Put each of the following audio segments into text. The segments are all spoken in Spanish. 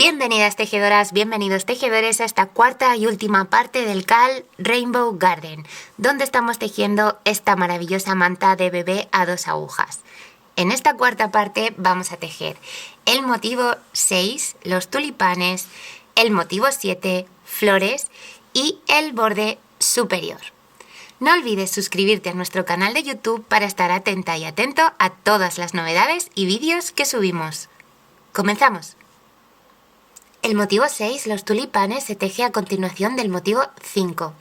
Bienvenidas tejedoras, bienvenidos tejedores a esta cuarta y última parte del CAL Rainbow Garden, donde estamos tejiendo esta maravillosa manta de bebé a 2 agujas. En esta cuarta parte vamos a tejer el motivo 6, los tulipanes, el motivo 7, flores y el borde superior. No olvides suscribirte a nuestro canal de YouTube para estar atenta y atento a todas las novedades y vídeos que subimos. ¡Comenzamos! El motivo 6, los tulipanes, se teje a continuación del motivo 5.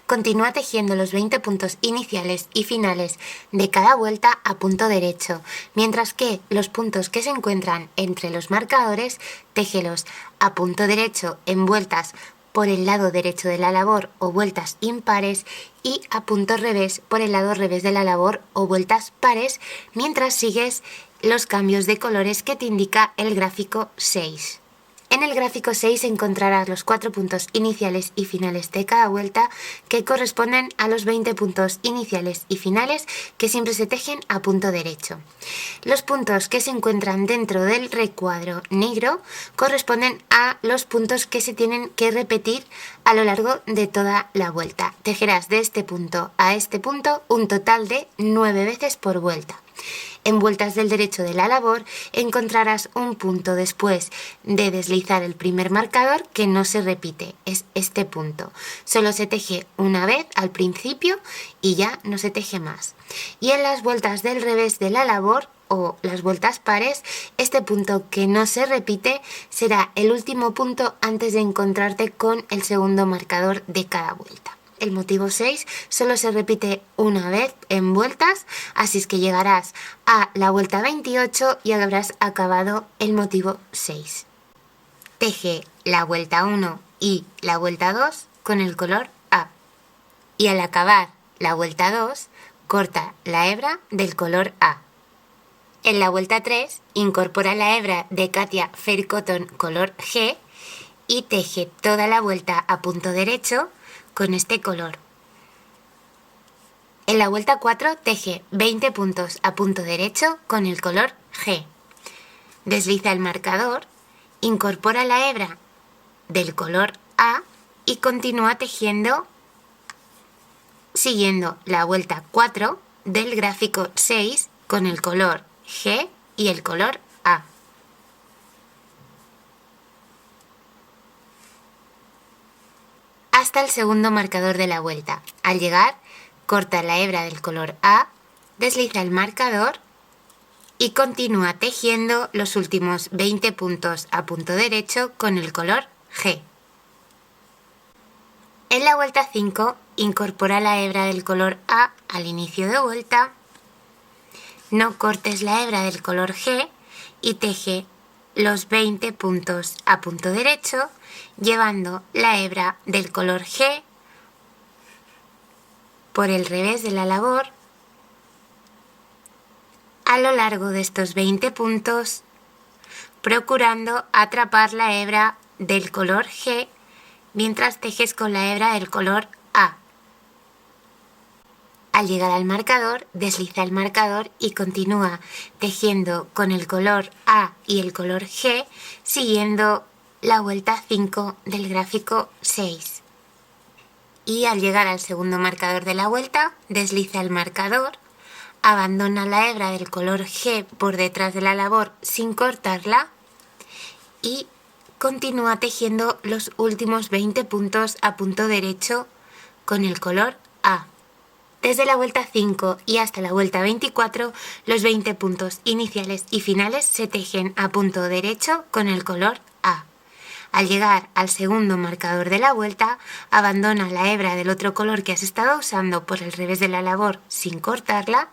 Continúa tejiendo los 20 puntos iniciales y finales de cada vuelta a punto derecho, mientras que los puntos que se encuentran entre los marcadores, téjelos a punto derecho en vueltas por el lado derecho de la labor o vueltas impares y a punto revés por el lado revés de la labor o vueltas pares, mientras sigues los cambios de colores que te indica el gráfico 6. En el gráfico 6 encontrarás los 4 puntos iniciales y finales de cada vuelta que corresponden a los 20 puntos iniciales y finales que siempre se tejen a punto derecho. Los puntos que se encuentran dentro del recuadro negro corresponden a los puntos que se tienen que repetir a lo largo de toda la vuelta. Tejerás de este punto a este punto un total de 9 veces por vuelta. En vueltas del derecho de la labor encontrarás un punto después de deslizar el primer marcador que no se repite, es este punto. Solo se teje una vez al principio y ya no se teje más. Y en las vueltas del revés de la labor o las vueltas pares, este punto que no se repite será el último punto antes de encontrarte con el segundo marcador de cada vuelta. El motivo 6 solo se repite una vez en vueltas, así es que llegarás a la vuelta 28 y habrás acabado el motivo 6. Teje la vuelta 1 y la vuelta 2 con el color A. Y al acabar la vuelta 2, corta la hebra del color A. En la vuelta 3, incorpora la hebra de Katia Fairy Cotton color G y teje toda la vuelta a punto derecho con este color. En la vuelta 4 teje 20 puntos a punto derecho con el color G. Desliza el marcador, incorpora la hebra del color A y continúa tejiendo siguiendo la vuelta 4 del gráfico 6 con el color G y el color A. Hasta el segundo marcador de la vuelta. Al llegar, corta la hebra del color A, desliza el marcador y continúa tejiendo los últimos 20 puntos a punto derecho con el color G. En la vuelta 5, incorpora la hebra del color A al inicio de vuelta, no cortes la hebra del color G y teje los 20 puntos a punto derecho llevando la hebra del color G por el revés de la labor a lo largo de estos 20 puntos, procurando atrapar la hebra del color G mientras tejes con la hebra del color A. Al llegar al marcador, desliza el marcador y continúa tejiendo con el color A y el color G, siguiendo la vuelta 5 del gráfico 6. Y al llegar al segundo marcador de la vuelta, desliza el marcador, abandona la hebra del color G por detrás de la labor sin cortarla y continúa tejiendo los últimos 20 puntos a punto derecho con el color A. Desde la vuelta 5 y hasta la vuelta 24, los 20 puntos iniciales y finales se tejen a punto derecho con el color A. Al llegar al segundo marcador de la vuelta, abandona la hebra del otro color que has estado usando por el revés de la labor sin cortarla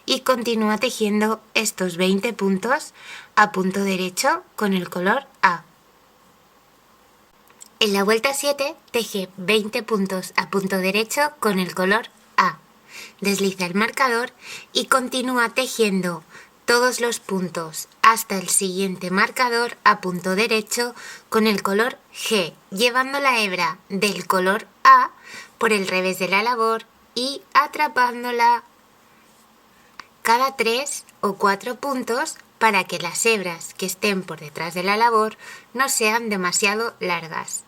y continúa tejiendo estos 20 puntos a punto derecho con el color A. En la vuelta 7, teje 20 puntos a punto derecho con el color A. Desliza el marcador y continúa tejiendo todos los puntos hasta el siguiente marcador a punto derecho con el color G, llevando la hebra del color A por el revés de la labor y atrapándola cada 3 o 4 puntos para que las hebras que estén por detrás de la labor no sean demasiado largas.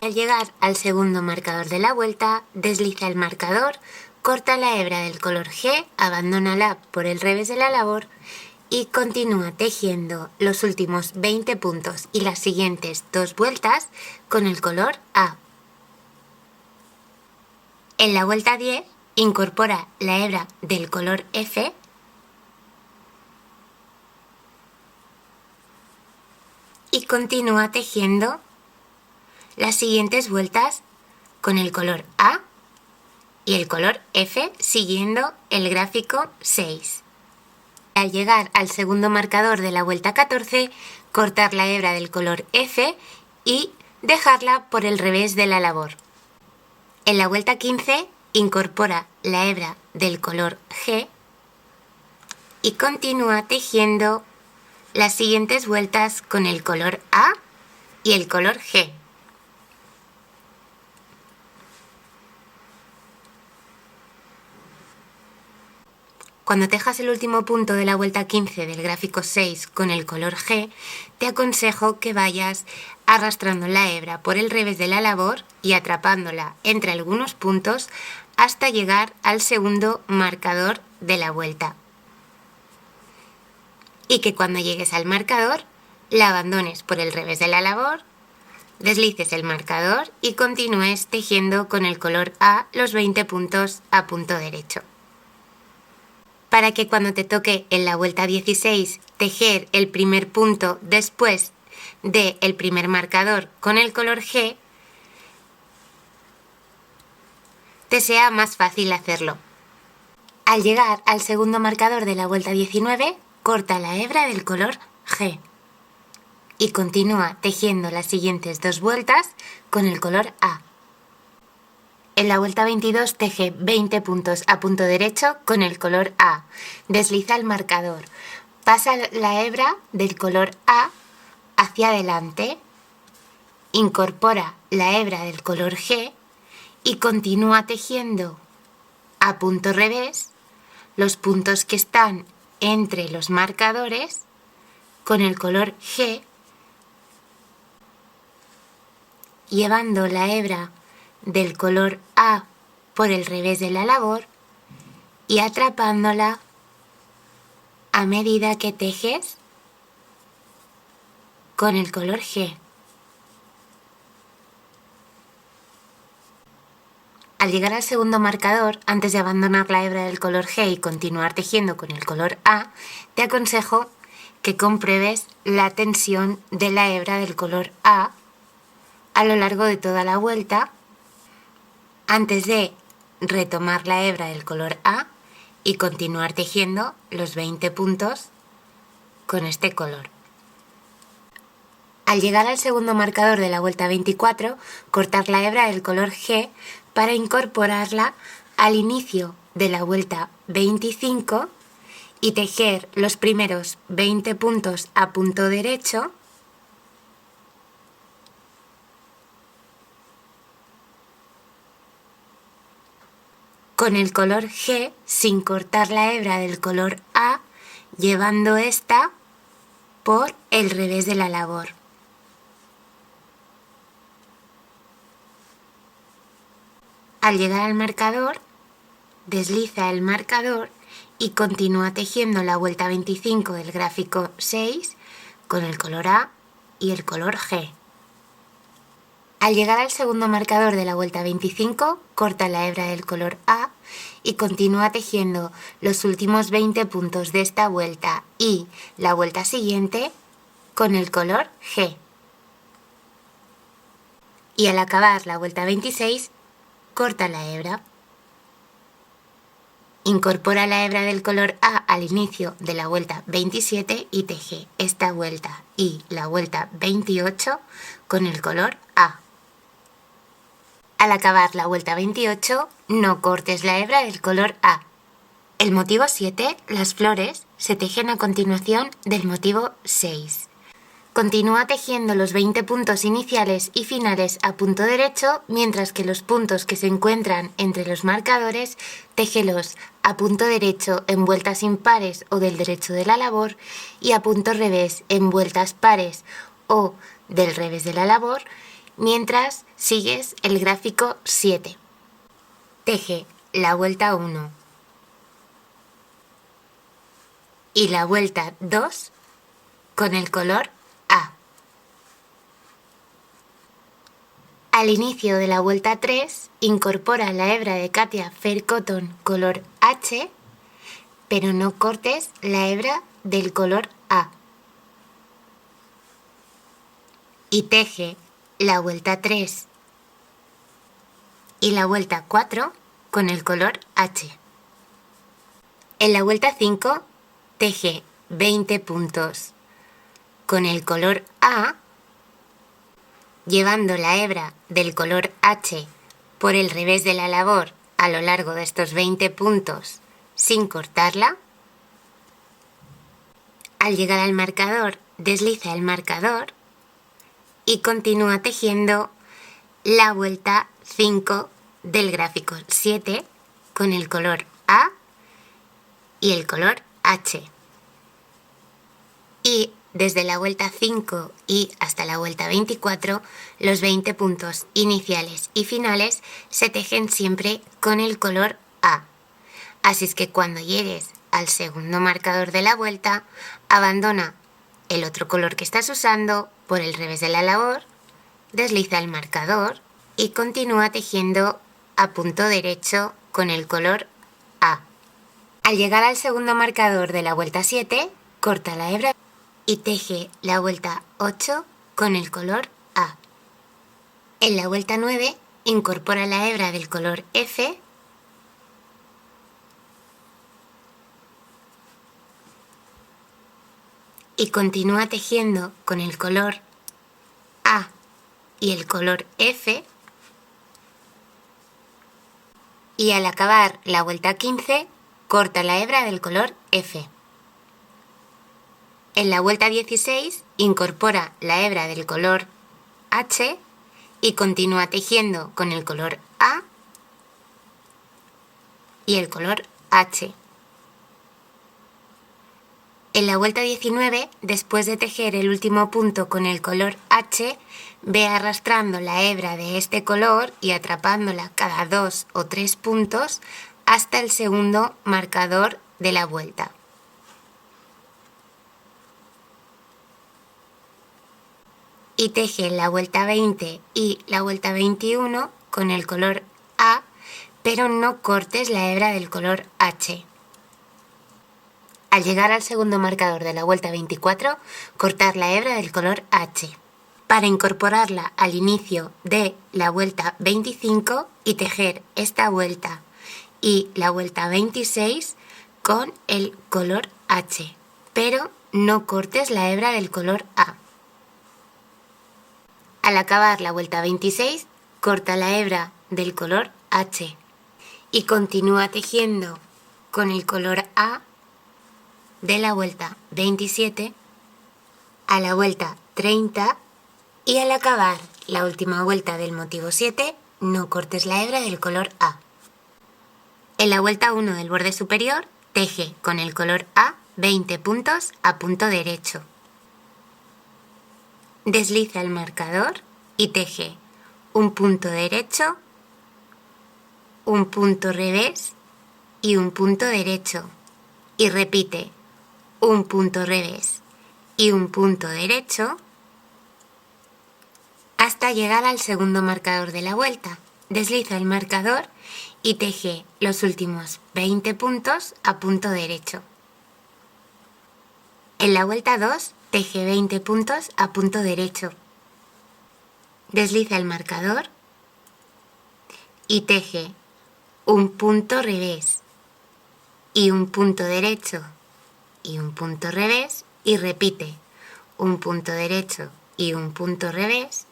Al llegar al segundo marcador de la vuelta, desliza el marcador, corta la hebra del color G, abandónala por el revés de la labor y continúa tejiendo los últimos 20 puntos y las siguientes 2 vueltas con el color A. En la vuelta 10, incorpora la hebra del color F y continúa tejiendo las siguientes vueltas con el color A y el color F siguiendo el gráfico 6. Al llegar al segundo marcador de la vuelta 14, cortar la hebra del color F y dejarla por el revés de la labor. En la vuelta 15, incorpora la hebra del color G y continúa tejiendo las siguientes vueltas con el color A y el color G. Cuando tejas el último punto de la vuelta 15 del gráfico 6 con el color G, te aconsejo que vayas arrastrando la hebra por el revés de la labor y atrapándola entre algunos puntos hasta llegar al segundo marcador de la vuelta. Y que cuando llegues al marcador, la abandones por el revés de la labor, deslices el marcador y continúes tejiendo con el color A los 20 puntos a punto derecho. Para que cuando te toque en la vuelta 16 tejer el primer punto después del primer marcador con el color G, te sea más fácil hacerlo. Al llegar al segundo marcador de la vuelta 19, corta la hebra del color G y continúa tejiendo las siguientes 2 vueltas con el color A. En la vuelta 22 teje 20 puntos a punto derecho con el color A. Desliza el marcador. Pasa la hebra del color A hacia adelante. Incorpora la hebra del color G y continúa tejiendo a punto revés los puntos que están entre los marcadores con el color G, llevando la hebra del color A por el revés de la labor y atrapándola a medida que tejes con el color G. Al llegar al segundo marcador, antes de abandonar la hebra del color G y continuar tejiendo con el color A, te aconsejo que compruebes la tensión de la hebra del color A lo largo de toda la vuelta, antes de retomar la hebra del color A y continuar tejiendo los 20 puntos con este color. Al llegar al segundo marcador de la vuelta 24, cortar la hebra del color G para incorporarla al inicio de la vuelta 25 y tejer los primeros 20 puntos a punto derecho con el color G sin cortar la hebra del color A, llevando esta por el revés de la labor. Al llegar al marcador, desliza el marcador y continúa tejiendo la vuelta 25 del gráfico 6 con el color A y el color G. Al llegar al segundo marcador de la vuelta 25, corta la hebra del color A y continúa tejiendo los últimos 20 puntos de esta vuelta y la vuelta siguiente con el color G. Y al acabar la vuelta 26, corta la hebra. Incorpora la hebra del color A al inicio de la vuelta 27 y teje esta vuelta y la vuelta 28 con el color A. Al acabar la vuelta 28, no cortes la hebra del color A. El motivo 7, las flores, se tejen a continuación del motivo 6. Continúa tejiendo los 20 puntos iniciales y finales a punto derecho, mientras que los puntos que se encuentran entre los marcadores, téjelos a punto derecho en vueltas impares o del derecho de la labor y a punto revés en vueltas pares o del revés de la labor, mientras sigues el gráfico 7. Teje la vuelta 1 y la vuelta 2 con el color A. Al inicio de la vuelta 3, incorpora la hebra de Katia Fair Cotton color H, pero no cortes la hebra del color A. Y teje la vuelta 3 y la vuelta 4 con el color H. En la vuelta 5, teje 20 puntos con el color A, llevando la hebra del color H por el revés de la labor a lo largo de estos 20 puntos sin cortarla. Al llegar al marcador, desliza el marcador y continúa tejiendo la vuelta 5 del gráfico 7 con el color A y el color H. Y desde la vuelta 5 y hasta la vuelta 24, los 20 puntos iniciales y finales se tejen siempre con el color A. Así es que cuando llegues al segundo marcador de la vuelta, abandona el otro color que estás usando por el revés de la labor, desliza el marcador y continúa tejiendo a punto derecho con el color A. Al llegar al segundo marcador de la vuelta 7, corta la hebra y teje la vuelta 8 con el color A. En la vuelta 9, incorpora la hebra del color F y continúa tejiendo con el color A y el color F. Y al acabar la vuelta 15, corta la hebra del color F. En la vuelta 16, incorpora la hebra del color H y continúa tejiendo con el color A y el color H. En la vuelta 19, después de tejer el último punto con el color H, ve arrastrando la hebra de este color y atrapándola cada 2 o 3 puntos hasta el segundo marcador de la vuelta. Y teje la vuelta 20 y la vuelta 21 con el color A, pero no cortes la hebra del color H. Al llegar al segundo marcador de la vuelta 24, cortar la hebra del color H para incorporarla al inicio de la vuelta 25 y tejer esta vuelta y la vuelta 26 con el color H, pero no cortes la hebra del color A. Al acabar la vuelta 26, corta la hebra del color H y continúa tejiendo con el color A de la vuelta 27 a la vuelta 30 y al acabar la última vuelta del motivo 7, no cortes la hebra del color A. En la vuelta 1 del borde superior, teje con el color A 20 puntos a punto derecho. Desliza el marcador y teje un punto derecho, un punto revés y un punto derecho. Y repite un punto revés y un punto derecho hasta llegar al segundo marcador de la vuelta. Desliza el marcador y teje los últimos 20 puntos a punto derecho. En la vuelta 2, teje 20 puntos a punto derecho. Desliza el marcador y teje un punto revés y un punto derecho y un punto revés y repite un punto derecho y un punto revés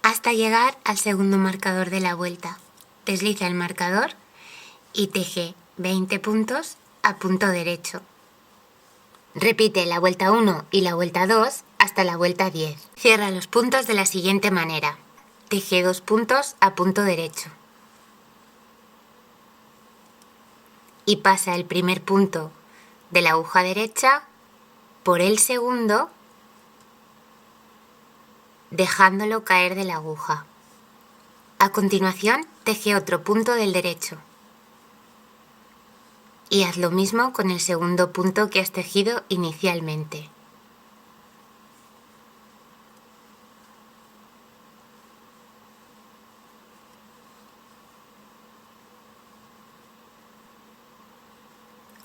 hasta llegar al segundo marcador de la vuelta. Desliza el marcador y teje 20 puntos a punto derecho. Repite la vuelta 1 y la vuelta 2 hasta la vuelta 10. Cierra los puntos de la siguiente manera. Teje 2 puntos a punto derecho. y pasa el primer punto de la aguja derecha por el segundo, dejándolo caer de la aguja. A continuación, teje otro punto del derecho. Y haz lo mismo con el segundo punto que has tejido inicialmente.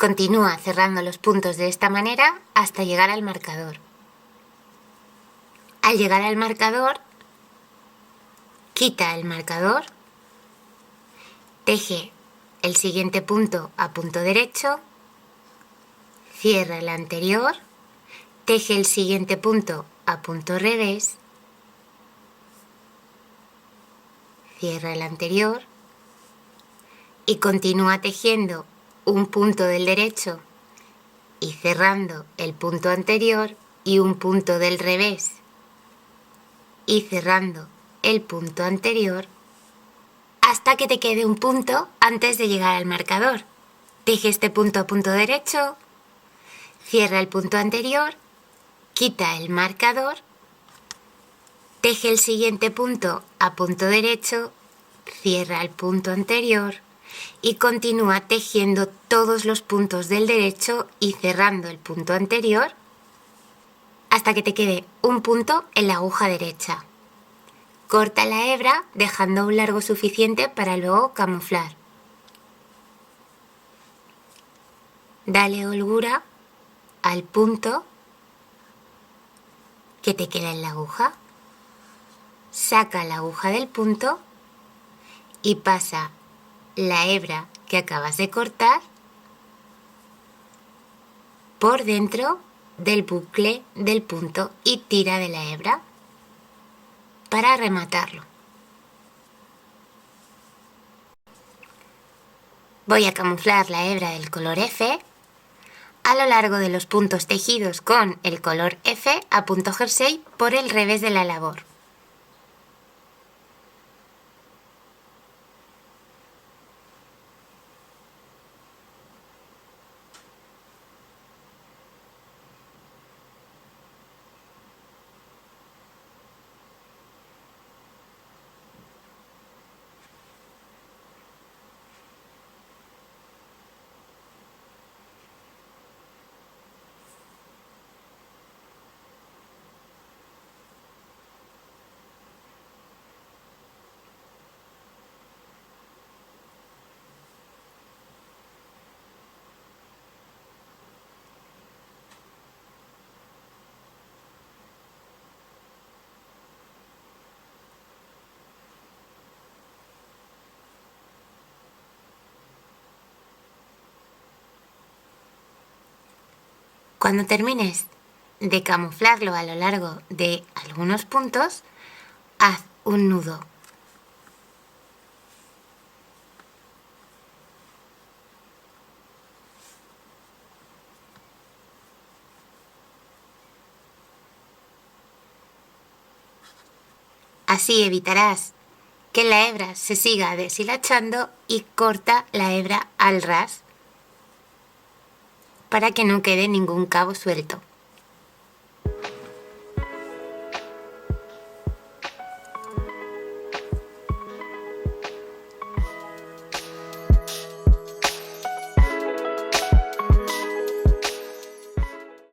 Continúa cerrando los puntos de esta manera hasta llegar al marcador. Al llegar al marcador, quita el marcador, teje el siguiente punto a punto derecho, cierra el anterior, teje el siguiente punto a punto revés, cierra el anterior y continúa tejiendo un punto del derecho y cerrando el punto anterior y un punto del revés y cerrando el punto anterior hasta que te quede un punto antes de llegar al marcador. Teje este punto a punto derecho, cierra el punto anterior, quita el marcador, teje el siguiente punto a punto derecho, cierra el punto anterior y continúa tejiendo todos los puntos del derecho y cerrando el punto anterior hasta que te quede un punto en la aguja derecha. Corta la hebra dejando un largo suficiente para luego camuflar. Dale holgura al punto que te queda en la aguja. Saca la aguja del punto y pasa la hebra que acabas de cortar por dentro del bucle del punto y tira de la hebra para rematarlo. Voy a camuflar la hebra del color F a lo largo de los puntos tejidos con el color F a punto jersey por el revés de la labor. Cuando termines de camuflarlo a lo largo de algunos puntos, haz un nudo. Así evitarás que la hebra se siga deshilachando y corta la hebra al ras para que no quede ningún cabo suelto.